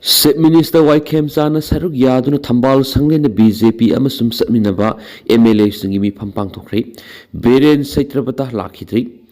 Sip Minister Waikem Sana Saruk Yaduna Tambal Sanglin the BJP Amasum Satminaba MLA Singimi Pampang Tokri Beren Saitrabata Lakitri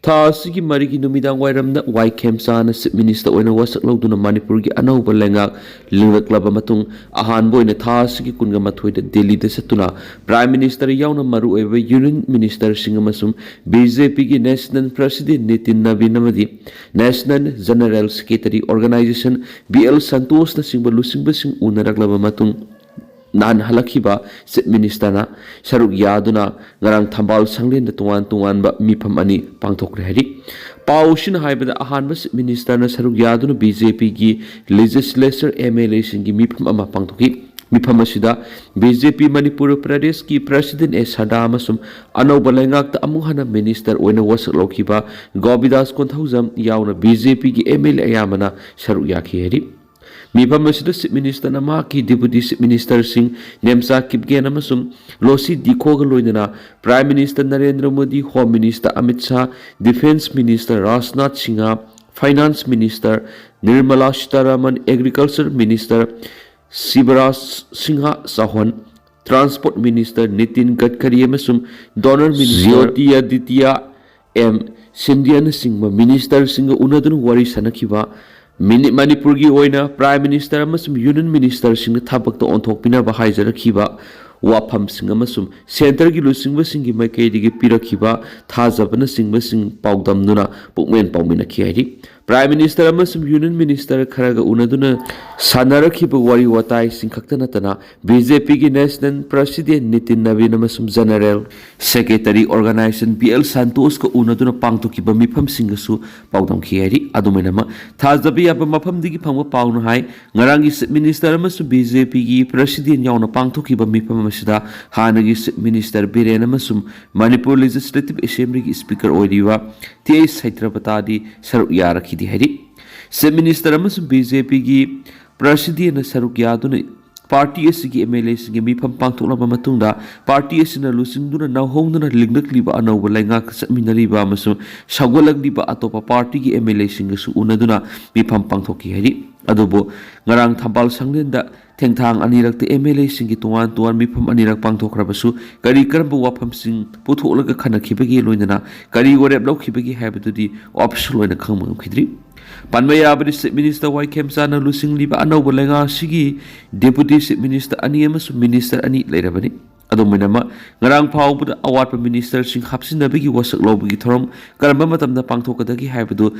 Ta Sigi Mariki Numidang Wairam that Waikem Sana Sip Minister when was Loduna Manipurgi Anoba Lenga Linga Club Matung Ahan Boy the Ta Sigi Kungamatui the Delhi de Satuna Prime Minister Yauna Maru Ever Union Minister Singamasum BJP National President Nitin Nabinamadi National General Secretary Organization BL Santos na singba lusing unaraglaba matung nan halakiba Sip Minister na Saruk Yaduna ngarang thambal sanglin da tungan ba mipam ani pangthokre hari Paushin haibada ahanba Sip Minister na Saruk Yaduna BJP gi legislature MLA singi mipam ama pangthoki Mifam asida BJP Manipur Pradesh ki President Sada amasum Anoba Lengak amuhana Minister oina wasak lokiba Gobidas Konthauzam yauna BJP ki MLA ayamana Saruk yaki heri Mifam asida Sip Minister nama ki Deputy Sip Minister Singh Nemsa Kipgen amasum Losi Dikhoga loinana Prime Minister Narendra Modi Home Minister Amit Shah Defense Minister Rajnath Singha Finance Minister Nirmala Sitharaman Agriculture Minister Sibaraj Singha Sahuan Transport Minister Nitin Gadkari amasum Donor Minister Jyoti Aditya M Sindhian Singha Minister Singha unadun wari sanakiba Manipur gi oina Prime Minister amasum Union Minister Singha thabakta onthokpina ba haijarakiba wafam sing amasum center gi lusingba singi maikei digi pirakhiba thajabana singba sing paudamnuna pukmen paumina khiari Prime Minister amasum Union Minister kharaga unaduna sanarakhiba wari watai singkhaktana tana BJP gi National President Nitin Nabin amasum General Secretary Organization BL Santos ko unaduna pangthokiba mifam singasu paudam khiari adumenama thajabi aba mafam digi phangwa paunu hai ngarangi Minister amasum BJP gi President yauna pangthokiba mifam Sida Hanagi Minister Biren amasum Manipur Legislative Assembly ki Speaker oiriwa T.S. Saitrapatadi Saruk Yarakidi hari Sip Minister amasum BJP ki President Saruk Yaduna Party asigi MLA singi mifam pangthoklaba matungda Party asina lusingduna nawhongduna lingnakliba anawba laingak satminariba amasum sagwalagliba atopa party ki MLA singasu unaduna mifam pangthoki hari adubo ngarang thambal sanglenda Tengthang anirak te MLA singi tuan mifam anirak pangthokrabasu kari karamba wafam sing putholaga khanakhibagi loinana kari warep laukhibagi haibadudi option loina khangmang khidri Panmaya Abadi Minister Waikem Sana lusing liba anawba lenga sigi Deputy Sip Minister ani amasum Minister ani leirabani adumenama ngarang phawbada awatpa Minister sing hapsinabagi wasak lobagi thorom karamba matamda pangthokadagi haibadu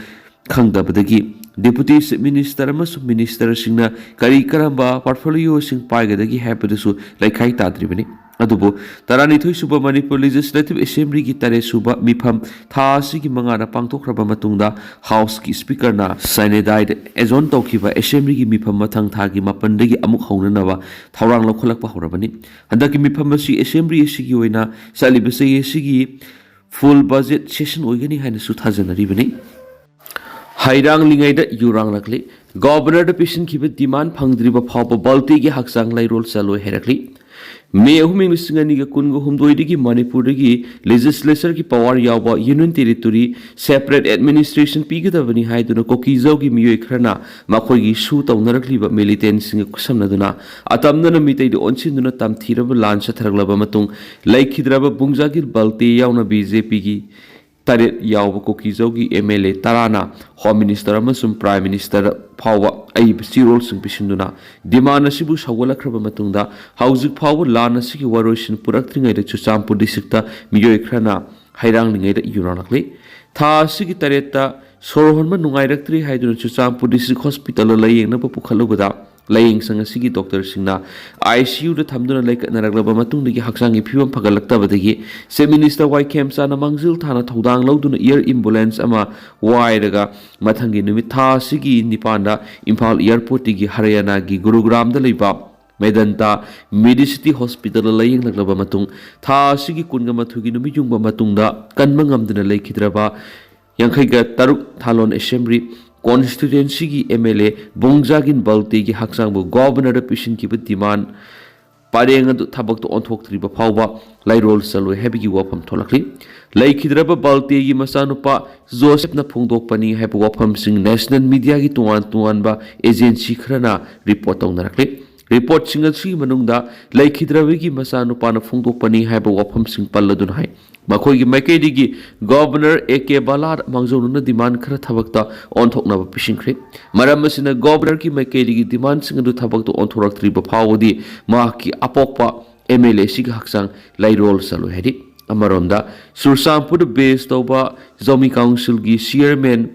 Khangdabadagi Deputy Sip Minister amasum Minister singna kari karamba portfolio sing paigadagi haibadasu laikhai tadribani adubo taranithoi suba Manipur Legislative Assembly ki tare suba mifam tha sigi mangana pangthokraba matungda House ki Speaker na Sinedide Ezon tokhiba Assembly ki mifam mathang thagi mapandagi amuk haunanaba thaurang lokholakpa horabani handaki mifam asi Assembly sigi oina salibase sigi full budget session oigani haina su thajanaribani Hairang lingaida yurang lakli Governor da pishin kiba demand phangdriba phawba balti gi haksang lairol saloi herakli May ahuming lisingani ga kungo humdoidigi Manipur dagi legislature ki power yawa union territory separate administration pigadabani haiduna kokizau gi miyoi khrana makhoi gi su tawnarakliba militant singa kusamnaduna atamnana mitai de onsinuna tamthiraba lancha tharaglaba matung laikhidraba bungjagir balti yauna BJP gi Tarit Yao Kokizogi MLA Tarana Home Minister amasum Prime Minister Pawa Aib Sirol Sing Pishinduna Dimana Sibu Sawala Krabamatunda Housing Power Lana Siki Waroshin Puraktringa de Chusampu Districta Miyo Krana Hairang Linga Uranakli Ta Siki Tareta Sorhonma Nungairectory Hydron Chusampu District Hospital laying na Pukalubada laying sanga sigi doctor singna ICU da thamduna like naraglaba matung dagi haksangi phibam phagalakta badagi se Minister Waikem Sana mangzil thana thodang lauduna air ambulance ama wairaga mathangi numit tha sigi nipanda Imphal airport gi Haryana gi Gurugram da leiba Medanta Medicity Hospital laying laglaba matung tha sigi kunga mathugi numi jungba matungda kanma ngamduna leikhidraba yankhaiga taruk thalon assembly constituency ki MLA Bongjagin Balti ki haksangbu governor pishin ki demand pareng adu thabak to onthoktriba phawba lairol saloi habigi wafam tholakli laikhidraba balte gi masanupa Joseph na phungdokpani haiba wafam sing national media gi tuan ba agency khrana report tawnarakli report sing asi manungda laikhidraba gi masanupa na phungdokpani haiba wafam sing palladun hai makhoi gi maikei gi governor AK Balar mangjonu demand khara thabakta onthokna ba pisingkhre maram asina governor ki maikei gi demand sing adu thabakta onthoraktri ba phawdi ma ki apokpa MLA sig haksang lairol salo hedi amaronda Sursampur base toba zomi council gi chairman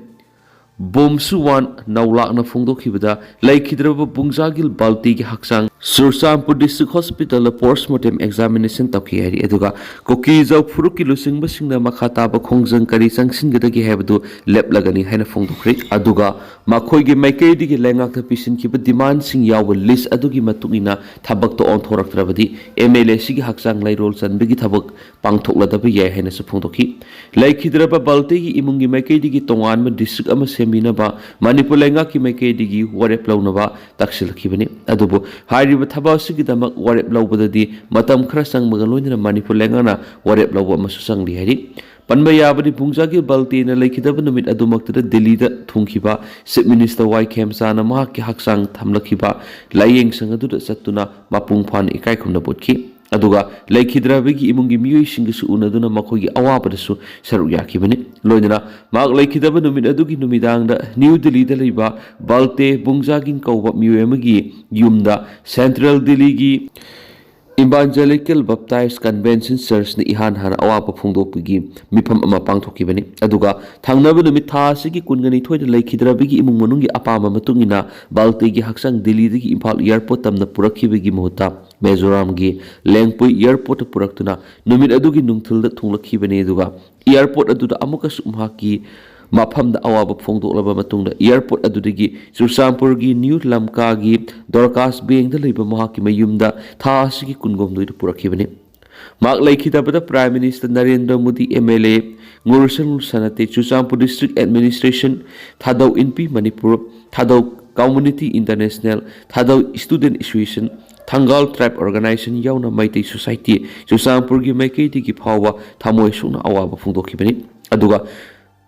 Bomsuwan naulakna phungdokhibada laikhidraba bungzagil balti gi haksang Sursampur district hospital postmortem examination tawki hari aduga kokizau furuki lusing basingna makhata ba khongjang kari sangsin gadagi habdu leplagani haina phungdokhri aduga makhoi gi maikei digi lengak ta pisin kiba demand sing yaw list adugi matungina thabak to on thoraktrabadi MLA sigi haksang lairol chanbegi thabak pangthokladaba yai haina su phungdokhi laikhidraba balti gi imungi maikei digi tongan ma district ama seminaba Manipur lengak ki maikei digi warep lawnaba taksilkhibani adubu hariba thabak sigidamak warep lawbadadi matam khara sangmaga loinina Manipur lengana warep lawba masu sangli hari panba yabadi bungzagi balti na laikhidaba numit adumaktada Delhi da thungkhiba Chief Minister Y Khemsana mahakki haksang thamlakhiba layeng sangadu da sattuna mapung phan ikai khumna botki aduga laikhidrabagi imungi miyoi singisu unaduna makhogi awabadasu saru yakibani loinana mak laikhidaba numit adugi numidangda New Delhi da leiba balte bungjagin kauba miyoi amagi yumda Central Delhi gi Evangelical Baptist Convention Church ni ihan hana awapa phungdokpigi mifam ama pangthokibani aduga thangnaba numit tha asigi kungani thoida laikhidrabigi imung manungi apama matungina balte gi haksang Delhi dagi Imphal airport tamna purakhibagi muhutta Mizoram gi Lengpui airport puraktuna numit adugi nungthilda thunglakhibani aduga airport aduda amuka sumhaki mafamda awaba phongdoklaba matungda airport adudagi Sursampur gi New Lamka gi Dorcas Bank da leiba mahaki mayumda tha asigi kungomdoi purakhibani mak laikhidabada Prime Minister Narendra Modi MLA Ngursan Sanate Sursampur District Administration Thadau NP Manipur Thadau Community International Thadau Student Association Thangal Tribe Organization yauna Maitai Society Sursampur gi maikei digi phawa thamoi suna awaba phongdokhibani aduga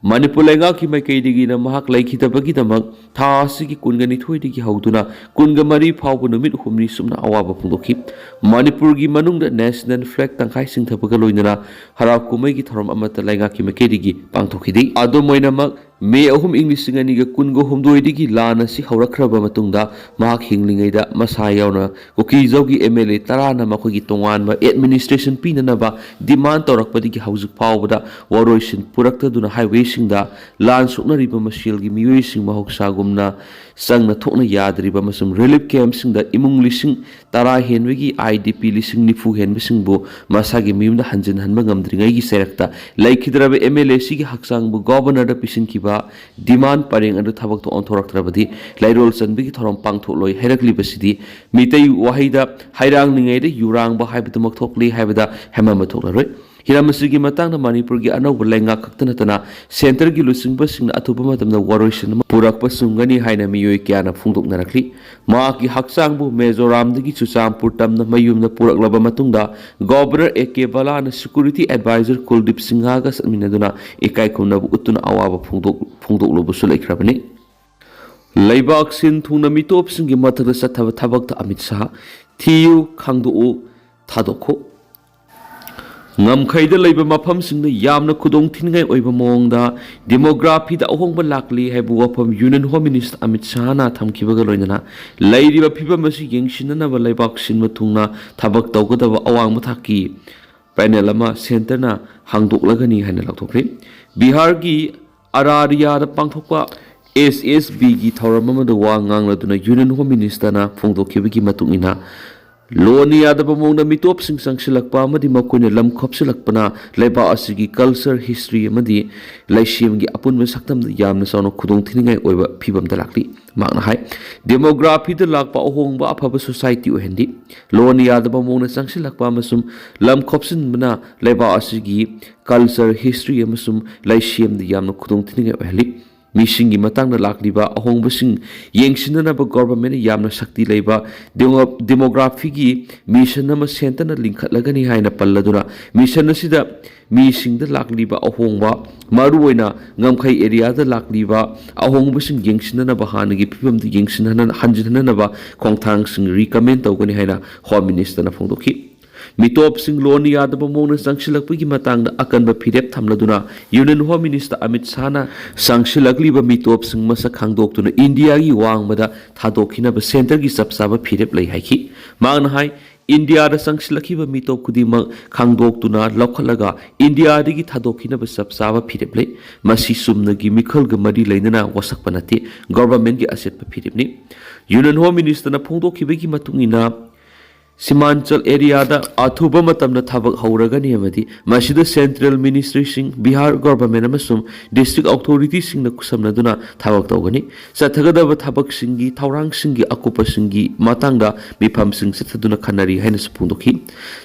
Manipur lenga ki maikei digi na mahak laikhidabagi damak tha asigi kungani thoidigi hauduna kunga mari phawbu numit humni sumna awaba phungdokhi Manipur gi manungda national flag tangkhai singthabaga loinana hara kumai gi thorom amata lenga ki maikei digi pangthokhidi adu moinamak May ahum English singani ga kungo humdoi digi lana si haurakhraba matungda mahak hinglingaida masa yauna kokizau gi MLA tarana makhogi tongan ba administration pinana ba demand torakpadigi hauzuk phawbada waroisin puraktaduna highway singda lan suknariba masil gi miyoi sing mahoksa gumna sangna thokna yadriba masum relief camp singda imung lising tara henwegi IDP lising nifu henbe singbo masagi miyumda hanjin hanba ngamdringai gi serakta laikhidraba MLA sigi haksang bu governor da pisin kiba demand pareng adu thabak to onthoraktrabadi lairol chanbigi thorom pangtholoi herakli basidi mitei wahaida hairang ningai de yurang ba haibatumak thokli haibada hemama thoklaroi Hiramasigi matang na Manipur gi anauba lenga kaktana tana center gi lusingba singna athuba matamna waroisin purakpa sungani haina miyoi kyana phungdoknarakli ma ki haksang bu Mizoram dagi Sursampur tamna mayumna puraklaba matungda governor AK Bala na security advisor Kuldip Singha ga saminaduna ikai khumna bu utuna awaba phungdoklobu sulaikrabani Laibak sin thungna mitop singi mathakda sathaba thabakta Amit Shah thiu khangdu thadokho ngamkhaida leiba mafam singna yamna khudong thingai oiba mongda demography da ahongba lakli haibu wafam Union Home Minister Amit Shah na thamkibaga loinana leiriba phibam asi yengsinna ba laibak sinma thungna thabak tawgadaba awang mathaki panel ama center na hangdoklagani haina lakthokre Bihar gi Araria da pangthokpa SSB gi thauram da wa ngangladuna Union Home Minister na phongdokhibagi matungina Loni yadaba mongna mitop sing sangsilakpa amadi makoina lam khopsilakpana leiba asigi culture history amadi laishim gi apunma saktam yamna sawno khudong thiningai oiba phibam da lakli makna hai demography da lakpa ohongba afaba society ohendi Loni yadaba mongna sangsilakpa amasum lam khopsinbana leiba asigi culture history amasum laishim da yamna khudong thiningai oheli ꯃꯤꯁꯤꯡꯒꯤ ꯃꯇꯥꯡꯗ ꯂꯥꯛꯂꯤꯕ ꯑꯍꯣꯡꯕꯁꯤꯡ ꯌꯦꯡꯁꯤꯟꯅꯅꯕ ꯒꯣꯚꯔꯟꯃꯦꯟꯠꯅ ꯌꯥꯝꯅ ꯁꯛꯇꯤ ꯂꯩꯕ ꯗꯦꯃꯣꯒ꯭ꯔꯥꯐꯤꯒꯤ mission ꯑꯃ ꯁꯦꯟꯇꯔꯅ ꯂꯤꯡꯈꯠꯂꯒꯅꯤ ꯍꯥꯏꯅ ꯄꯜꯂꯗꯨꯅ ꯃꯤꯁꯟ ꯑꯁꯤꯗ ꯃꯤꯁꯤꯡꯗ ꯂꯥꯛꯂꯤꯕ ꯑꯍꯣꯡꯕ ꯃꯔꯨꯑꯣꯏꯅ ꯉꯝꯈꯩ ꯑꯦꯔꯤꯌꯥꯗ ꯂꯥꯛꯂꯤꯕ ꯑꯍꯣꯡꯕꯁꯤꯡ ꯌꯦꯡꯁꯤꯟꯅꯅꯕ ꯍꯥꯟꯅꯒꯤ ꯐꯤꯕꯝꯗ ꯍꯟꯖꯤꯟꯍꯟꯅꯕ ꯈꯣꯡꯊꯥꯡꯁꯤꯡ ꯔꯤꯀꯃꯦꯟ ꯇꯧꯒꯅꯤ ꯍꯥꯏꯅ ꯍꯣꯝ ꯃꯤꯅꯤꯁꯇꯔꯅ ꯐꯣꯡꯗꯣꯛꯈꯤ꯫ ꯃꯤꯇꯣꯞꯁꯤꯡ ꯂꯣꯟ ꯌꯥꯗꯕ ꯃꯑꯣꯡꯗ ꯆꯪꯁꯤꯜꯂꯛꯄꯒꯤ ꯃꯇꯥꯡꯗ ꯑꯀꯟꯕ ꯐꯤꯔꯦꯞ ꯊꯝꯂꯗꯨꯅ ꯌꯨꯅꯤꯌꯟ ꯍꯣꯝ ꯃꯤꯅꯤꯁꯇꯔ ꯑꯃꯤꯠ ꯁꯥꯍꯅ ꯆꯪꯁꯤꯜꯂꯛꯂꯤꯕ ꯃꯤꯇꯣꯞꯁꯤꯡ ꯃꯁꯛ ꯈꯪꯗꯣꯛꯇꯨꯅ ꯏꯟꯗꯤꯌꯥꯒꯤ ꯋꯥꯡꯃꯗ ꯊꯥꯗꯣꯛꯈꯤꯅꯕ ꯁꯦꯟꯇꯔꯒꯤ ꯆꯞ ꯆꯥꯕ ꯐꯤꯔꯦꯞ ꯂꯩ ꯍꯥꯏꯈꯤ꯫ ꯃꯍꯥꯛꯅ ꯍꯥꯏ ꯏꯟꯗꯤꯌꯥꯗ ꯆꯪꯁꯤꯜꯂꯛꯈꯤꯕ ꯃꯤꯇꯣꯞ ꯈꯨꯗꯤꯡꯃꯛ ꯈꯪꯗꯣꯛꯇꯨꯅ ꯂꯧꯈꯠꯂꯒ ꯏꯟꯗꯤꯌꯥꯗꯒꯤ ꯊꯥꯗꯣꯛꯈꯤꯅꯕ ꯆꯞ ꯆꯥꯕ ꯐꯤꯔꯦꯞ ꯂꯩ꯫ ꯃꯁꯤ ꯆꯨꯝꯅꯒꯤ ꯃꯤꯈꯜꯒ ꯃꯔꯤ ꯂꯩꯅꯅ ꯋꯥꯁꯛꯄ ꯅꯠꯇꯦ, ꯒꯣꯚꯔꯟꯃꯦꯟꯠꯀꯤ ꯑꯆꯦꯠꯄ ꯐꯤꯔꯦꯞꯅꯤ꯫ ꯌꯨꯅꯤꯌꯟ ꯍꯣꯝ ꯃꯤꯅꯤꯁꯇꯔꯅ ꯐꯣꯡꯗꯣꯛꯈꯤꯕꯒꯤ ꯃꯇꯨꯡ ꯏꯟꯅ ꯁꯤꯃꯥꯟꯆꯜ ꯑꯦꯔꯤꯌꯥꯗ ꯑꯊꯨꯕ ꯃꯇꯝꯗ ꯊꯕꯛ ꯍꯧꯔꯒꯅꯤ ꯑꯃꯗꯤ ꯃꯁꯤꯗ ꯁꯦꯟꯇ꯭ꯔꯦꯜ ꯃꯤꯅꯤꯁꯇ꯭ꯔꯤꯁꯤꯡ, ꯕꯤꯍꯥꯔ ꯒꯣꯚꯔꯟꯃꯦꯟꯠ ꯑꯃꯁꯨꯡ ꯗꯤꯁꯇ꯭ꯔꯤꯛ ꯑꯣꯊꯣꯔꯤꯇꯤꯁꯤꯡꯅ ꯈꯨꯠꯁꯝꯅꯗꯨꯅ ꯊꯕꯛ ꯇꯧꯒꯅꯤ꯫ ꯆꯠꯊꯒꯗꯕ ꯊꯕꯛꯁꯤꯡꯒꯤ ꯊꯧꯔꯥꯡꯁꯤꯡꯒꯤ ꯑꯀꯨꯞꯄꯁꯤꯡꯒꯤ ꯃꯇꯥꯡꯗ ꯃꯤꯐꯝꯁꯤꯡ ꯆꯠꯊꯗꯨꯅ ꯈꯟꯅꯔꯤ ꯍꯥꯏꯅꯁꯨ ꯐꯣꯡꯗꯣꯛꯈꯤ꯫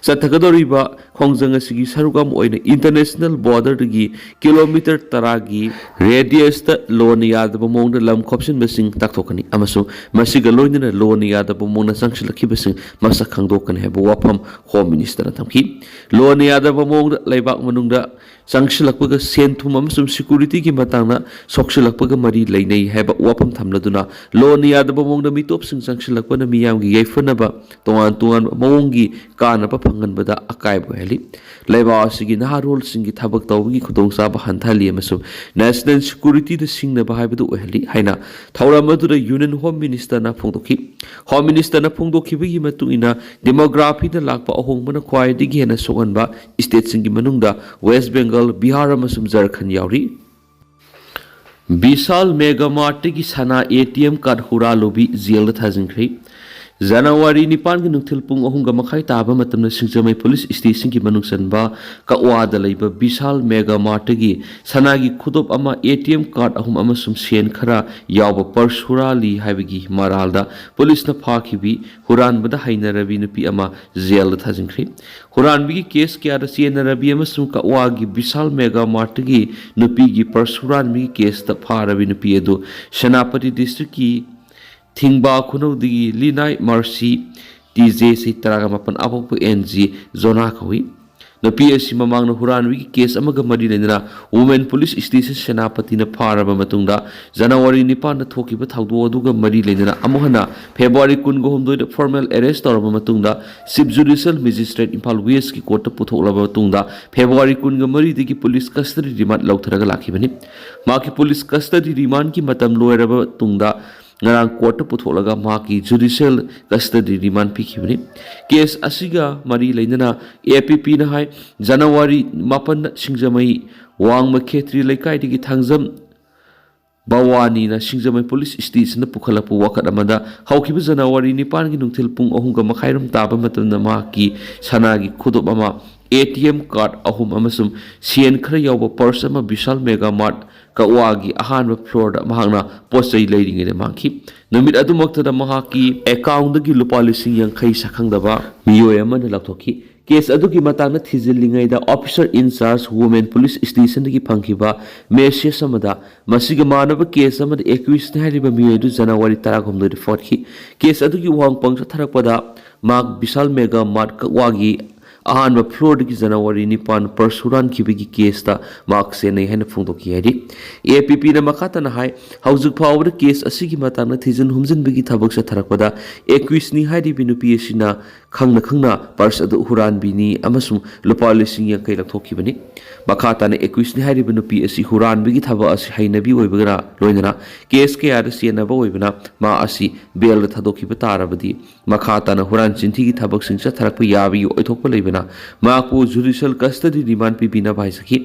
ꯆꯠꯊꯒꯗꯧꯔꯤꯕ ꯈꯣꯡꯖꯪ ꯑꯁꯤꯒꯤ ꯁꯔꯨꯛ ꯑꯃ ꯑꯣꯏꯅ ꯏꯟꯇꯔꯅꯦꯁꯅꯦꯜ ꯕꯣꯔꯗꯔꯗꯒꯤ ꯀꯤꯂꯣꯃꯤꯇꯔ 10ꯒꯤ ꯔꯦꯗꯤꯌꯁꯇ ꯂꯣꯟ ꯌꯥꯗꯕ ꯃꯑꯣꯡꯗ ꯂꯝ ꯈꯣꯞꯆꯤꯟꯕꯁꯤꯡ ꯇꯥꯛꯊꯣꯛꯀꯅꯤ ꯑꯃꯁꯨꯡ ꯃꯁꯤꯒ ꯂꯣꯏꯅꯅ ꯂꯣꯟ ꯌꯥꯗꯕ ꯃꯑꯣꯡꯗ ꯆꯪꯁꯤꯜꯂꯛꯈꯤꯕꯁꯤꯡ ꯃꯁꯛ ꯈꯪꯗꯣꯛꯀꯅꯤ ꯍꯥꯏꯕ ꯋꯥꯐꯝ ꯍꯣꯝ ꯃꯤꯅꯤꯁꯇꯔꯅ ꯊꯝꯈꯤ꯫ ꯂꯣꯟ ꯌꯥꯗꯕ ꯃꯑꯣꯡꯗ ꯂꯩꯕꯥꯛ ꯃꯅꯨꯡꯗ ꯆꯪꯁꯤꯜꯂꯛꯄꯒ ꯁꯦꯟ-ꯊꯨꯝ ꯑꯃꯁꯨꯡ ꯁꯦꯀ꯭ꯌꯨꯔꯤꯇꯤꯒꯤ ꯃꯇꯥꯡꯗ ꯁꯣꯛꯆꯤꯜꯂꯛꯄꯒ ꯃꯔꯤ ꯂꯩꯅꯩ ꯍꯥꯏꯕ ꯋꯥꯐꯝ ꯊꯝꯂꯗꯨꯅ ꯂꯣꯟ ꯌꯥꯗꯕ ꯃꯑꯣꯡꯗ ꯃꯤꯇꯣꯞꯁꯤꯡ ꯆꯪꯁꯤꯜꯂꯛꯄꯅ ꯃꯤꯌꯥꯝꯒꯤ ꯌꯥꯏꯐꯅꯕ ꯇꯣꯉꯥꯟ-ꯇꯣꯉꯥꯟꯕ ꯃꯑꯣꯡꯒꯤ ꯀꯥꯟꯅꯕ ꯐꯪꯍꯟꯕꯗ ꯑꯀꯥꯏꯕ ꯑꯣꯏꯍꯜꯂꯤ, ꯂꯩꯕꯥꯛ ꯑꯁꯤꯒꯤ ꯅꯍꯥꯔꯣꯜꯁꯤꯡꯒꯤ ꯊꯕꯛ ꯇꯧꯕꯒꯤ ꯈꯨꯗꯣꯡꯆꯥꯕ ꯍꯟꯊꯍꯜꯂꯤ ꯑꯃꯁꯨꯡ ꯅꯦꯁꯅꯦꯜ ꯁꯦꯀ꯭ꯌꯨꯔꯤꯇꯤꯗ ꯁꯤꯡꯅꯕ ꯍꯥꯏꯕꯗꯨ ꯑꯣꯏꯍꯜꯂꯤ ꯍꯥꯏꯅ ꯊꯧꯔꯝ ꯑꯗꯨꯗ ꯌꯨꯅꯤꯌꯟ ꯍꯣꯝ ꯃꯤꯅꯤꯁꯇꯔꯅ ꯐꯣꯡꯗꯣꯛꯈꯤ꯫ ꯍꯣꯝ ꯃꯤꯅꯤꯁꯇꯔꯅ ꯐꯣꯡꯗꯣꯛꯈꯤꯕꯒꯤ ꯃꯇꯨꯡ ꯏꯟꯅ ꯗꯦꯃꯣꯒ꯭ꯔꯥꯐꯤꯗ ꯂꯥꯛꯄ ꯑꯍꯣꯡꯕꯅ ꯈ꯭ꯋꯥꯏꯗꯒꯤ ꯍꯦꯟꯅ ꯁꯣꯛꯍꯟꯕ ꯁ꯭ꯇꯦꯠꯁꯤꯡꯒꯤ ꯃꯅꯨꯡꯗ ꯋꯦꯁꯠ ꯕꯦꯡꯒꯜ, ꯕꯤꯍꯥꯔ ꯑꯃꯁꯨꯡ ꯓꯥꯔꯈꯟꯗ ꯌꯥꯎꯔꯤ꯫ ꯕꯤꯁꯥꯜ ꯃꯦꯒꯥ ꯃꯥꯔꯠꯇꯒꯤ ꯁꯅꯥ ATM ꯀꯥꯔꯗ ꯍꯨꯔꯥꯜꯂꯨꯕꯤ ꯖꯦꯜꯗ ꯊꯥꯖꯤꯟꯈ꯭ꯔꯦ꯫ ꯖꯅꯋꯥꯔꯤ 9ꯒꯤ ꯅꯨꯡꯊꯤꯜ ꯄꯨꯡ 3:30 ꯇꯥꯕ ꯃꯇꯝꯗ ꯁꯤꯡꯖꯃꯩ ꯄꯨꯂꯤꯁ ꯁ꯭ꯇꯦꯁꯟꯒꯤ ꯃꯅꯨꯡ ꯆꯟꯕ ꯀꯛꯋꯥꯗ ꯂꯩꯕ ꯕꯤꯁꯥꯜ ꯃꯦꯒꯥ ꯃꯥꯔꯠꯇꯒꯤ ꯁꯅꯥꯒꯤ ꯈꯨꯗꯣꯞ ꯑꯃ, ATM ꯀꯥꯔꯗ 3 ꯑꯃꯁꯨꯡ ꯁꯦꯟ ꯈꯔ ꯌꯥꯎꯕ ꯄꯔꯁ ꯍꯨꯔꯥꯜꯂꯤ ꯍꯥꯏꯕꯒꯤ ꯃꯔꯥꯜꯗ ꯄꯨꯂꯤꯁꯅ ꯐꯥꯈꯤꯕꯤ ꯍꯨꯔꯥꯟꯕꯗ ꯍꯩꯅꯔꯕꯤ ꯅꯨꯄꯤ ꯑꯃ ꯖꯦꯜꯗ ꯊꯥꯖꯤꯟꯈ꯭ꯔꯦ꯫ ꯍꯨꯔꯥꯟꯕꯒꯤ ꯀꯦꯁ ꯀꯌꯥꯗ ꯆꯦꯟꯅꯔꯕꯤ ꯑꯃꯁꯨꯡ ꯀꯛꯋꯥꯒꯤ ꯕꯤꯁꯥꯜ ꯃꯦꯒꯥ ꯃꯥꯔꯠꯇꯒꯤ ꯅꯨꯄꯤꯒꯤ ꯄꯔꯁ ꯍꯨꯔꯥꯟꯕꯒꯤ ꯀꯦꯁꯇ ꯐꯥꯔꯕꯤ ꯅꯨꯄꯤ ꯑꯗꯨ ꯁꯦꯅꯥꯄꯇꯤ ꯗꯤꯁꯇ꯭ꯔꯤꯛꯀꯤ ꯊꯤꯡꯕꯥ ꯈꯨꯅꯧꯗꯒꯤ ꯂꯤꯅꯥꯏ ꯃꯥꯔꯁꯤ TJ ꯆꯍꯤ 18 ꯑꯄꯣꯛꯄ NG ꯖꯣꯅꯥ ꯀꯧꯏ꯫ ꯅꯨꯄꯤ ꯑꯁꯤ ꯃꯃꯥꯡꯗ ꯍꯨꯔꯥꯟꯕꯒꯤ ꯀꯦꯁ ꯑꯃꯒ ꯃꯔꯤ ꯂꯩꯅꯅ ꯋꯨꯃꯦꯟ ꯄꯨꯂꯤꯁ ꯁ꯭ꯇꯦꯁꯟ ꯁꯦꯅꯥꯄꯇꯤꯅ ꯐꯥꯔꯕ ꯃꯇꯨꯡꯗ ꯖꯅꯋꯥꯔꯤ 9ꯗ ꯊꯣꯛꯈꯤꯕ ꯊꯧꯗꯣꯛ ꯑꯗꯨꯒ ꯃꯔꯤ ꯂꯩꯅꯅ ꯑꯃꯨꯛ ꯍꯟꯅ ꯐꯦꯕ꯭ꯔꯨꯋꯥꯔꯤ 19ꯗ ꯐꯣꯔꯃꯦꯜ ꯑꯦꯔꯦꯁꯠ ꯇꯧꯔꯕ ꯃꯇꯨꯡꯗ ꯆꯤꯐ ꯖꯨꯗꯤꯁꯤꯌꯜ ꯃꯦꯖꯤꯁꯇ꯭ꯔꯦꯠ ꯏꯝꯐꯥꯜ ꯋꯦꯁꯠꯀꯤ ꯀꯣꯔꯠꯇ ꯄꯨꯊꯣꯛꯂꯕ ꯃꯇꯨꯡꯗ ꯐꯦꯕ꯭ꯔꯨꯋꯥꯔꯤ 13ꯗꯒꯤ ꯄꯨꯂꯤꯁ ꯀꯁꯇꯗꯤ ꯔꯤꯃꯥꯟꯗ ꯂꯧꯊꯔꯒ ꯂꯥꯛꯈꯤꯕꯅꯤ꯫ ꯃꯍꯥꯛꯀꯤ ꯄꯨꯂꯤꯁ ꯀꯁꯇꯗꯤ ꯔꯤꯃꯥꯟꯗꯒꯤ ꯃꯇꯝ ꯂꯣꯏꯔꯕ ꯃꯇꯨꯡꯗ ꯉꯔꯥꯡ ꯀꯣꯔꯠꯇ ꯄꯨꯊꯣꯛꯂꯒ ꯃꯍꯥꯛꯀꯤ ꯖꯨꯗꯤꯁꯤꯌꯜ ꯀꯁꯇꯗꯤ ꯔꯤꯃꯥꯟꯗ ꯄꯤꯈꯤꯕꯅꯤ꯫ ꯀꯦꯁ ꯑꯁꯤꯒ ꯃꯔꯤ ꯂꯩꯅꯅ APPꯅ ꯍꯥꯏ ꯖꯅꯋꯥꯔꯤ 9ꯗ ꯁꯤꯡꯖꯃꯩ ꯋꯥꯡꯃ ꯈꯦꯇ꯭ꯔꯤ ꯂꯩꯀꯥꯏꯗꯒꯤ ꯊꯥꯡꯖꯝ ꯕꯋꯥꯅꯤꯅ ꯁꯤꯡꯖꯃꯩ ꯄꯨꯂꯤꯁ ꯁ꯭ꯇꯦꯁꯟꯗ ꯄꯨꯈꯠꯂꯛꯄ ꯋꯥꯀꯠ ꯑꯃꯗ ꯍꯧꯈꯤꯕ ꯖꯅꯋꯥꯔꯤ 9ꯒꯤ ꯅꯨꯡꯊꯤꯜ ꯄꯨꯡ 3:30 ꯇꯥꯕ ꯃꯇꯝꯗ ꯃꯍꯥꯛꯀꯤ ꯁꯅꯥꯒꯤ ꯈꯨꯗꯣꯞ ꯑꯃ, ATM ꯀꯥꯔꯗ 3 ꯑꯃꯁꯨꯡ ꯁꯦꯟ ꯈꯔ ꯌꯥꯎꯕ ꯄꯔꯁ ꯑꯃ ꯕꯤꯁꯥꯜ ꯃꯦꯒꯥ ꯃꯥꯔꯠ ꯀꯛꯋꯥꯒꯤ ꯑꯍꯥꯟꯕ ꯐ꯭ꯂꯣꯔꯗ ꯃꯍꯥꯛꯅ ꯄꯣꯠꯆꯩ ꯂꯩꯔꯤꯉꯩꯗ ꯃꯥꯡꯈꯤ꯫ ꯅꯨꯃꯤꯠ ꯑꯗꯨꯃꯛꯇꯗ ꯃꯍꯥꯛꯀꯤ ꯑꯦꯀꯥꯎꯟꯗꯒꯤ ꯂꯨꯄꯥ 50,000 ꯁꯛꯈꯪꯗꯕ ꯃꯤꯑꯣꯏ ꯑꯃꯅ ꯂꯧꯊꯣꯛꯈꯤ꯫ ꯀꯦꯁ ꯑꯗꯨꯒꯤ ꯃꯇꯥꯡꯗ ꯊꯤꯖꯤꯜꯂꯤꯉꯩꯗ ꯑꯣꯐꯤꯁꯔ ꯏꯟꯆꯥꯔꯖ ꯋꯨꯃꯦꯟ ꯄꯨꯂꯤꯁ ꯁ꯭ꯇꯦꯁꯟꯗꯒꯤ ꯐꯪꯈꯤꯕ ꯃꯦꯁꯦꯖ ꯑꯃꯗ ꯃꯁꯤꯒ ꯃꯥꯟꯅꯕ ꯀꯦꯁ ꯑꯃꯗ ꯑꯦꯀ꯭ꯌꯨꯖꯅꯤ ꯍꯥꯏꯔꯤꯕ ꯃꯤꯑꯣꯏ ꯑꯗꯨ ꯖꯅꯋꯥꯔꯤ 19ꯗ ꯐꯣꯠꯈꯤ꯫ ꯀꯦꯁ ꯑꯗꯨꯒꯤ ꯋꯥꯍꯪꯄꯪ ꯆꯠꯊꯔꯛꯄꯗ ꯃꯍꯥꯛ ꯕꯤꯁꯥꯜ ꯃꯦꯒꯥ ꯃꯥꯔꯠ ꯀꯛꯋꯥꯒꯤ ꯑꯍꯥꯟꯕ ꯐ꯭ꯂꯣꯔꯗꯒꯤ ꯖꯅꯋꯥꯔꯤ 9 ꯄꯔꯁ ꯍꯨꯔꯥꯟꯈꯤꯕꯒꯤ ꯀꯦꯁꯇ ꯃꯍꯥꯛ ꯆꯦꯟꯅꯩ ꯍꯥꯏꯅ ꯐꯣꯡꯗꯣꯛꯈꯤ ꯍꯥꯏꯔꯤ꯫ APPꯅ ꯃꯈꯥ ꯇꯥꯅ ꯍꯥꯏ ꯍꯧꯖꯤꯛ ꯐꯥꯎꯕꯗ ꯀꯦꯁ ꯑꯁꯤꯒꯤ ꯃꯇꯥꯡꯗ ꯊꯤꯖꯤꯟ ꯍꯨꯝꯖꯤꯟꯕꯒꯤ ꯊꯕꯛ ꯆꯠꯊꯔꯛꯄꯗ ꯑꯦꯀ꯭ꯌꯨꯖꯅꯤ ꯍꯥꯏꯔꯤꯕꯤ ꯅꯨꯄꯤ ꯑꯁꯤꯅ ꯈꯪꯅ ꯄꯔꯁ ꯑꯗꯨ ꯍꯨꯔꯥꯟꯕꯤꯅꯤ ꯑꯃꯁꯨꯡ ꯂꯨꯄꯥ 50,000 ꯂꯧꯊꯣꯛꯈꯤꯕꯅꯤ꯫ ꯃꯈꯥ ꯇꯥꯅ ꯑꯦꯀ꯭ꯌꯨꯖꯅꯤ ꯍꯥꯏꯔꯤꯕ ꯅꯨꯄꯤ ꯑꯁꯤ ꯍꯨꯔꯥꯟꯕꯒꯤ ꯊꯕꯛ ꯑꯁꯤ ꯍꯩꯅꯕꯤ ꯑꯣꯏꯕꯒ ꯂꯣꯏꯅꯅ ꯀꯦꯁ ꯀꯌꯥꯗ ꯆꯦꯟꯅꯕ ꯑꯣꯏꯕꯅ ꯃꯥ ꯑꯁꯤ ꯕꯦꯜꯗ ꯊꯥꯗꯣꯛꯈꯤꯕ ꯇꯥꯔꯕꯗꯤ ꯃꯈꯥ ꯇꯥꯅ ꯍꯨꯔꯥꯟ ꯆꯤꯟꯊꯤꯒꯤ ꯊꯕꯛꯁꯤꯡ ꯆꯠꯊꯔꯛꯄ ꯌꯥꯕꯒꯤ ꯑꯣꯏꯊꯣꯛꯄ ꯂꯩꯕꯅ ꯃꯍꯥꯛꯄꯨ ꯖꯨꯗꯤꯁꯤꯌꯜ ꯀꯁꯇꯗꯤ ꯔꯤꯃꯥꯟꯗ ꯄꯤꯕꯤꯅꯕ ꯍꯥꯏꯖꯈꯤ꯫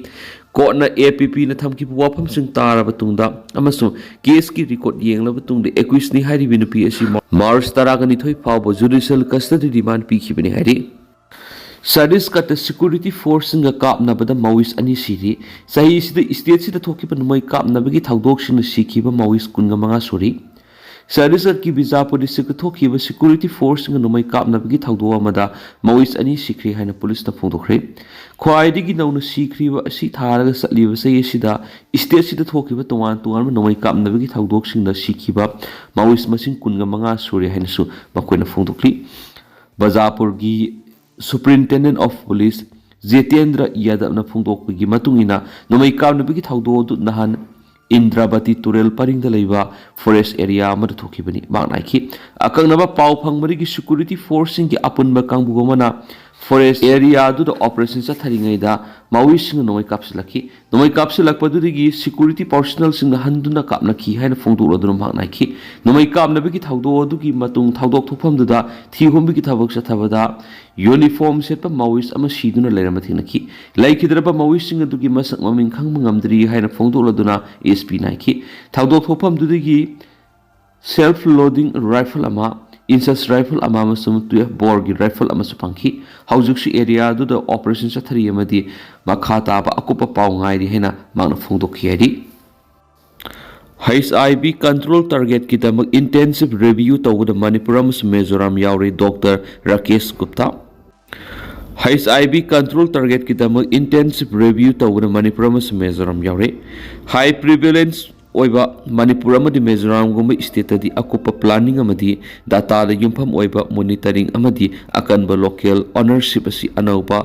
ꯀꯣꯔꯠꯅ APPꯅ ꯊꯝꯈꯤꯕ ꯋꯥꯐꯝꯁꯤꯡ ꯇꯥꯔꯕ ꯇꯨꯡꯗ ꯑꯃꯁꯨꯡ ꯀꯦꯁꯀꯤ ꯔꯦꯀꯣꯔꯗ ꯌꯦꯡꯂꯕ ꯇꯨꯡꯗ ꯑꯦꯀ꯭ꯌꯨꯖꯅꯤ ꯍꯥꯏꯔꯤꯕꯤ ꯅꯨꯄꯤ ꯑꯁꯤ ꯃꯥꯔꯆ 12 ꯐꯥꯎꯕ ꯖꯨꯗꯤꯁꯤꯌꯜ ꯀꯁꯇꯗꯤ ꯔꯤꯃꯥꯟꯗ ꯄꯤꯈꯤꯕꯅꯤ ꯍꯥꯏꯔꯤ꯫ ꯁꯠꯇꯤꯁꯒꯔꯗ ꯁꯦꯀ꯭ꯌꯨꯔꯤꯇꯤ ꯐꯣꯔꯁꯁꯤꯡꯒ ꯀꯥꯞꯅꯕꯗ ꯃꯥꯋꯤꯁꯠ 2 ꯁꯤꯔꯤ꯫ ꯆꯍꯤꯁꯤꯗ ꯁ꯭ꯇꯦꯠꯁꯤꯗ ꯊꯣꯛꯈꯤꯕ ꯅꯣꯡꯃꯩ ꯀꯥꯞꯅꯕꯒꯤ ꯊꯧꯗꯣꯛꯁꯤꯡꯅ ꯁꯤꯈꯤꯕ ꯃꯥꯋꯤꯁꯠ 25 ꯁꯨꯔꯤ꯫ ꯆꯠꯀꯤ ꯕꯤꯖꯥꯄꯨꯔ ꯗꯤꯁꯇ꯭ꯔꯤꯛꯇ ꯊꯣꯛꯈꯤꯕ ꯁꯦꯀ꯭ꯌꯨꯔꯤꯇꯤ ꯐꯣꯔꯁꯁꯤꯡꯅ ꯅꯣꯡꯃꯩ ꯀꯥꯞꯅꯕꯒꯤ ꯊꯧꯗꯣꯛ ꯑꯃꯗ ꯃꯧꯏꯁ ꯑꯅꯤ ꯁꯤꯈ꯭ꯔꯦ ꯍꯥꯏꯅ ꯄꯨꯂꯤꯁꯅ ꯐꯣꯡꯗꯣꯛꯈ꯭ꯔꯦ꯫ ꯈ꯭ꯋꯥꯏꯗꯒꯤ ꯅꯧꯅ ꯁꯤꯈ꯭ꯔꯤꯕ ꯑꯁꯤ ꯊꯥꯔꯒ ꯆꯠꯂꯤꯕ ꯆꯍꯤ ꯑꯁꯤꯗ ꯏꯁꯇꯦꯠꯁꯤꯗ ꯊꯣꯛꯈꯤꯕ ꯇꯣꯉꯥꯟ ꯇꯣꯉꯥꯟꯕ ꯅꯣꯡꯃꯩ ꯀꯥꯞꯅꯕꯒꯤ ꯊꯧꯗꯣꯛꯁꯤꯡꯗ ꯁꯤꯈꯤꯕ ꯃꯧꯏꯁ ꯃꯁꯤꯡ 25 ꯁꯨꯔꯦ ꯍꯥꯏꯅꯁꯨ ꯃꯈꯣꯏꯅ ꯐꯣꯡꯗꯣꯛꯂꯤ꯫ ꯕꯖꯥꯄꯨꯔꯒꯤ ꯁꯨꯄ꯭ꯔꯤꯟꯇꯦꯟꯗꯦꯟꯠ ꯑꯣꯐ ꯄꯨꯂꯤꯁ ꯖꯤꯇꯦꯟꯗ꯭ꯔ ꯌꯥꯗꯕꯅ ꯐꯣꯡꯗꯣꯛꯄꯒꯤ ꯃꯇꯨꯡ ꯏꯟꯅ ꯅꯣꯡꯃꯩ ꯀꯥꯞꯅꯕꯒꯤ ꯊꯧꯗꯣꯛ ꯑꯗꯨ ꯅꯍꯥꯟ ꯏꯟꯗ꯭ꯔꯥꯕꯇꯤ ꯇꯨꯔꯦꯜ ꯄꯔꯤꯡꯗ ꯂꯩꯕ ꯐꯣꯔꯦꯁꯠ ꯑꯦꯔꯤꯌꯥ ꯑꯃꯗ ꯊꯣꯛꯈꯤꯕꯅꯤ꯫ ꯃꯍꯥꯛꯅ ꯍꯥꯏꯈꯤ ꯑꯀꯛꯅꯕ ꯄꯥꯎ ꯐꯪꯕꯗꯒꯤ ꯁꯦꯀ꯭ꯌꯨꯔꯤꯇꯤ ꯐꯣꯔꯁꯁꯤꯡꯒꯤ ꯑꯄꯨꯟꯕ ꯀꯥꯡꯕꯨ ꯑꯃꯅ ꯐꯣꯔꯦꯁꯠ ꯑꯦꯔꯤꯌꯥ ꯑꯗꯨꯗ ꯑꯣꯄꯔꯦꯁꯟ ꯆꯠꯊꯔꯤꯉꯩꯗ ꯃꯧꯏꯁꯤꯡꯅ ꯅꯣꯡꯃꯩ ꯀꯥꯞꯁꯤꯜꯂꯛꯈꯤ꯫ ꯅꯣꯡꯃꯩ ꯀꯥꯞꯁꯤꯜꯂꯛꯄꯗꯨꯗꯒꯤ ꯁꯦꯀ꯭ꯌꯨꯔꯤꯇꯤ ꯄꯔꯁꯣꯅꯦꯜꯁꯤꯡꯅ ꯍꯟꯗꯨꯅ ꯀꯥꯞꯅꯈꯤ ꯍꯥꯏꯅ ꯐꯣꯡꯗꯣꯛꯂꯗꯨꯅ ꯃꯍꯥꯛꯅ ꯍꯥꯏꯈꯤ ꯅꯣꯡꯃꯩ ꯀꯥꯞꯅꯕꯒꯤ ꯊꯧꯗꯣꯛ ꯑꯗꯨꯒꯤ ꯃꯇꯨꯡ ꯊꯧꯗꯣꯛ ꯊꯣꯛꯐꯝꯗꯨꯗ ꯊꯤꯍꯨꯝꯕꯒꯤ ꯊꯕꯛ ꯆꯠꯊꯕꯗ ꯌꯨꯅꯤꯐꯣꯔꯝ ꯁꯦꯠꯄ ꯃꯧꯏꯁ ꯑꯃ ꯁꯤꯗꯨꯅ ꯂꯩꯔꯝꯕ ꯊꯦꯡꯅꯈꯤ꯫ ꯂꯩꯈꯤꯗ꯭ꯔꯕ ꯃꯧꯏꯁꯁꯤꯡ ꯑꯗꯨꯒꯤ ꯃꯁꯛ ꯃꯃꯤꯡ ꯈꯪꯕ ꯉꯝꯗ꯭ꯔꯤ ꯍꯥꯏꯅ ꯐꯣꯡꯗꯣꯛꯂꯗꯨꯅ ꯑꯦꯁꯄꯤꯅ ꯍꯥꯏꯈꯤ ꯊꯧꯗꯣꯛ ꯊꯣꯛꯐꯝꯗꯨꯗꯒꯤ ꯁꯦꯜꯐ ꯂꯣꯗꯤꯡ ꯔꯥꯏꯐꯜ ꯑꯃ, ꯏꯟꯁꯁ ꯔꯥꯏꯐꯜ ꯑꯃ ꯑꯃꯁꯨꯡ 12 ꯕꯣꯔꯒꯤ ꯔꯥꯏꯐꯜ ꯑꯃꯁꯨ ꯐꯪꯈꯤ꯫ ꯍꯧꯖꯤꯛꯁꯨ ꯑꯦꯔꯤꯌꯥ ꯑꯗꯨꯗ ꯑꯣꯄꯔꯦꯁꯟ ꯆꯠꯊꯔꯤ ꯑꯃꯗꯤ ꯃꯈꯥ ꯇꯥꯕ ꯑꯀꯨꯞꯄ ꯄꯥꯎ ꯉꯥꯏꯔꯤ ꯍꯥꯏꯅ ꯃꯍꯥꯛꯅ ꯐꯣꯡꯗꯣꯛꯈꯤ ꯍꯥꯏꯔꯤ꯫ HIV ꯀꯟꯇ꯭ꯔꯣꯜ ꯇꯥꯔꯒꯦꯠꯀꯤꯗꯃꯛ ꯏꯟꯇꯦꯟꯁꯤꯚ ꯔꯤꯚꯤꯌꯨ ꯇꯧꯕꯗ ꯃꯅꯤꯄꯨꯔ ꯑꯃꯁꯨꯡ ꯃꯤꯖꯣꯔꯥꯝ ꯌꯥꯎꯔꯤ doctor Rakesh Gupta. HIV control ꯇꯥꯔꯒꯦꯠꯀꯤꯗꯃꯛ ꯏꯟꯇꯦꯟꯁꯤꯚ ꯔꯤꯚꯤꯌꯨ ꯇꯧꯕꯗ ꯃꯅꯤꯄꯨꯔ ꯑꯃꯁꯨꯡ ꯃꯤꯖꯣꯔꯥꯝ ꯌꯥꯎꯔꯤ꯫ ꯍꯥꯏ ꯄ꯭ꯔꯤꯚꯦꯂꯦꯟꯁ ꯑꯣꯏꯕ ꯃꯅꯤꯄꯨꯔ ꯑꯃꯗꯤ ꯃꯤꯖꯣꯔꯥꯝꯒꯨꯝꯕ ꯁ꯭ꯇꯦꯠꯇꯗꯤ ꯑꯀꯨꯞꯄ ꯄ꯭ꯂꯥꯅꯤꯡ ꯑꯃꯗꯤ ꯗꯥꯇꯥꯗ ꯌꯨꯝꯐꯝ ꯑꯣꯏꯕ ꯃꯣꯅꯤꯇꯔꯤꯡ ꯑꯃꯗꯤ ꯑꯀꯟꯕ ꯂꯣꯀꯦꯜ ꯑꯣꯅꯔꯁꯤꯞ ꯑꯁꯤ ꯑꯅꯧꯕ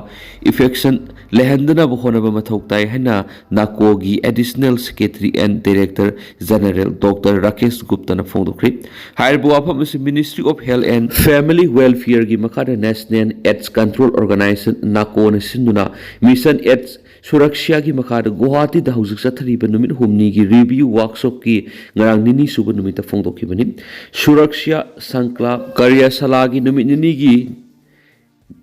ꯏꯐꯦꯛꯁꯟ ꯂꯩꯍꯟꯗꯅꯕ ꯍꯣꯠꯅꯕ ꯃꯊꯧ ꯇꯥꯏ ꯍꯥꯏꯅ ꯅꯥꯀꯣꯒꯤ additional secretary and director general doctor Rakesh ꯒꯨꯞꯇꯥꯅ ꯐꯣꯡꯗꯣꯛꯈ꯭ꯔꯦ꯫ ꯍꯥꯏꯔꯤꯕ ꯋꯥꯐꯝ ꯑꯁꯤ ministry of health and family ꯋꯦꯜꯐꯤꯌꯔꯒꯤ ꯃꯈꯥꯗ ꯅꯦꯁꯅꯦꯜ ꯑꯦꯗꯁ ꯀꯟꯇ꯭ꯔꯣꯜ ꯑꯣꯔꯒꯅꯥꯏꯖꯦꯁꯟ ꯅꯥꯀꯣꯅ ꯁꯤꯟꯗꯨꯅ ꯃꯤꯁꯟ ꯑꯦꯗꯁ ꯁꯨꯔꯛꯁ꯭ꯌꯥꯒꯤ ꯃꯈꯥꯗ ꯒꯨꯋꯥꯍꯥꯇꯤꯗ ꯍꯧꯖꯤꯛ ꯆꯠꯊꯔꯤꯕ ꯅꯨꯃꯤꯠ ꯍꯨꯝꯅꯤꯒꯤ ꯔꯤꯚꯤꯌꯨ ꯋꯥꯔꯛꯁꯣꯞꯀꯤ ꯉꯔꯥꯡ ꯅꯤꯅꯤ ꯁꯨꯕ ꯅꯨꯃꯤꯠꯇ ꯐꯣꯡꯗꯣꯛꯈꯤꯕꯅꯤ꯫ ꯁꯨꯔꯛꯁ꯭ꯌꯥ ꯁꯪꯀ꯭ꯂꯥꯞ ꯀꯥꯔꯌꯥꯁꯥꯂꯥꯒꯤ ꯅꯨꯃꯤꯠ ꯅꯤꯅꯤꯒꯤ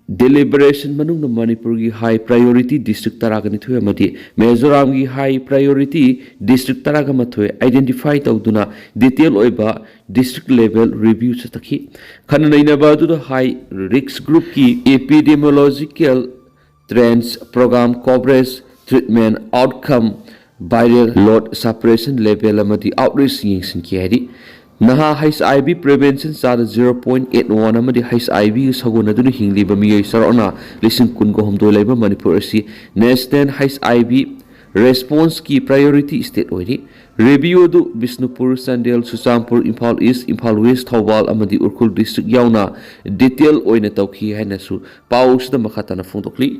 ꯗꯦꯂꯤꯕꯔꯦꯁꯟ ꯃꯅꯨꯡꯗ ꯃꯅꯤꯄꯨꯔꯒꯤ ꯍꯥꯏ ꯄ꯭ꯔꯥꯏꯌꯣꯔꯤꯇꯤ ꯗꯤꯁꯇ꯭ꯔꯤꯛ 12 ꯑꯃꯗꯤ ꯃꯤꯖꯣꯔꯥꯝꯒꯤ ꯍꯥꯏ ꯄ꯭ꯔꯥꯏꯌꯣꯔꯤꯇꯤ ꯗꯤꯁꯇ꯭ꯔꯤꯛ 11 ꯑꯥꯏꯗꯦꯟꯇꯤꯐꯥꯏ ꯇꯧꯗꯨꯅ ꯗꯤꯇꯦꯜ ꯑꯣꯏꯕ ꯗꯤꯁꯇ꯭ꯔꯤꯛ ꯂꯦꯚꯦꯜ ꯔꯤꯚꯤꯌꯨ ꯆꯠꯊꯈꯤ꯫ ꯈꯟꯅ ꯅꯩꯅꯕ ꯑꯗꯨꯗ ꯍꯥꯏ ꯔꯤꯛꯁ ꯒ꯭ꯔꯨꯞꯀꯤ epidemiological trends, programme coverage, treatment outcome, viral load suppression level ꯑꯃꯗꯤ ꯑꯥꯎꯠꯔꯤꯆ ꯌꯦꯡꯁꯤꯟꯈꯤ ꯍꯥꯏꯔꯤ꯫ ꯅꯍꯥ HIV ꯄ꯭ꯔꯤꯚꯦꯟꯁꯟ ꯆꯥꯗ 0.81 ꯑꯃꯗꯤ HIVꯒ ꯁꯥꯒꯣꯟꯅꯗꯨꯅ ꯍꯤꯡꯂꯤꯕ ꯃꯤꯑꯣꯏ ꯆꯥꯎꯔꯥꯛꯅ 19,000 ꯂꯩꯕ ꯃꯅꯤꯄꯨꯔ ꯑꯁꯤ ꯅꯦꯁꯅꯦꯜ HIV ꯔꯦꯁꯄꯣꯟꯁꯀꯤ ꯄ꯭ꯔꯥꯏꯌꯣꯔꯤꯇꯤ ꯁ꯭ꯇꯦꯠ ꯑꯣꯏꯔꯤ꯫ ꯔꯤꯚꯤꯌꯨ ꯑꯗꯨ ꯕꯤꯁꯅꯨꯄꯨꯔ, ꯆꯥꯟꯗꯦꯜ, ꯆꯨꯔꯆꯥꯟꯄꯨꯔ, ꯏꯝꯐꯥꯜ ꯏꯁꯠ, ꯏꯝꯐꯥꯜ ꯋꯦꯁꯠ, ꯊꯧꯕꯥꯜ ꯑꯃꯗꯤ ꯎꯈ꯭ꯔꯨꯜ ꯗꯤꯁꯇ꯭ꯔꯤꯛ ꯌꯥꯎꯅ ꯗꯤꯇꯦꯜ ꯑꯣꯏꯅ ꯇꯧꯈꯤ ꯍꯥꯏꯅꯁꯨ ꯄꯥꯎ ꯑꯁꯤꯗ ꯃꯈꯥ ꯇꯥꯅ ꯐꯣꯡꯗꯣꯛꯂꯤ꯫